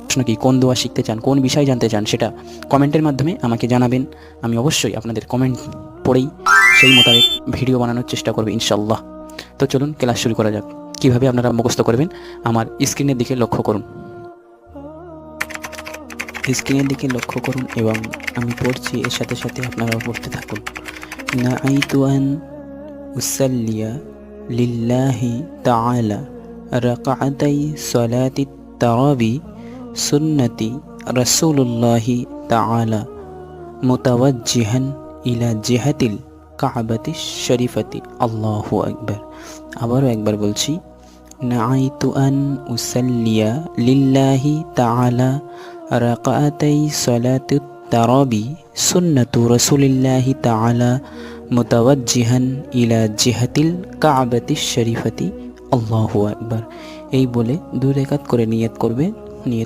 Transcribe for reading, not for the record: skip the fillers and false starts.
প্রশ্ন কি, কোন দোয়া শিখতে চান, কোন বিষয় জানতে চান, সেটা কমেন্টের মাধ্যমে আমাকে জানাবেন। আমি অবশ্যই আপনাদের কমেন্ট পড়েই সেই মোতাবেক ভিডিও বানানোর চেষ্টা করব ইনশাল্লাহ। তো চলুন ক্লাস শুরু করা যাক। কিভাবে আপনারা মুখস্থ করবেন আমার স্ক্রিনের দিকে লক্ষ্য করুন। স্ক্রিনের দিকে লক্ষ্য করুন এবং আমি পড়ছি, এর সাথে সাথে আপনারাও পড়তে থাকুন। নাআইতু আন উসাল্লিয়া লিল্লাহি তাআলা রাকাআতাই সালাতি তারাবি সুন্নতি রাসূলুল্লাহি তাআলা মুতাওয়াজ্জিহান ইলা জিহাতিল কাবাতি শরীফাতি। আল্লাহু আকবার। আবারও একবার বলছি, নাআইতু আন উসাল্লিয়া লিল্লাহি তাআলা রাকাআতাই সালাতুত তারাবি সুন্নাতু রাসূলিল্লাহি তাআলা মুতাওয়াজ্জিহান ইলা জিহাতিল কাবাতি শরীফাতি। আল্লাহু আকবার। এই বলে 2 রাকাত করে নিয়ত করবে। নিয়ত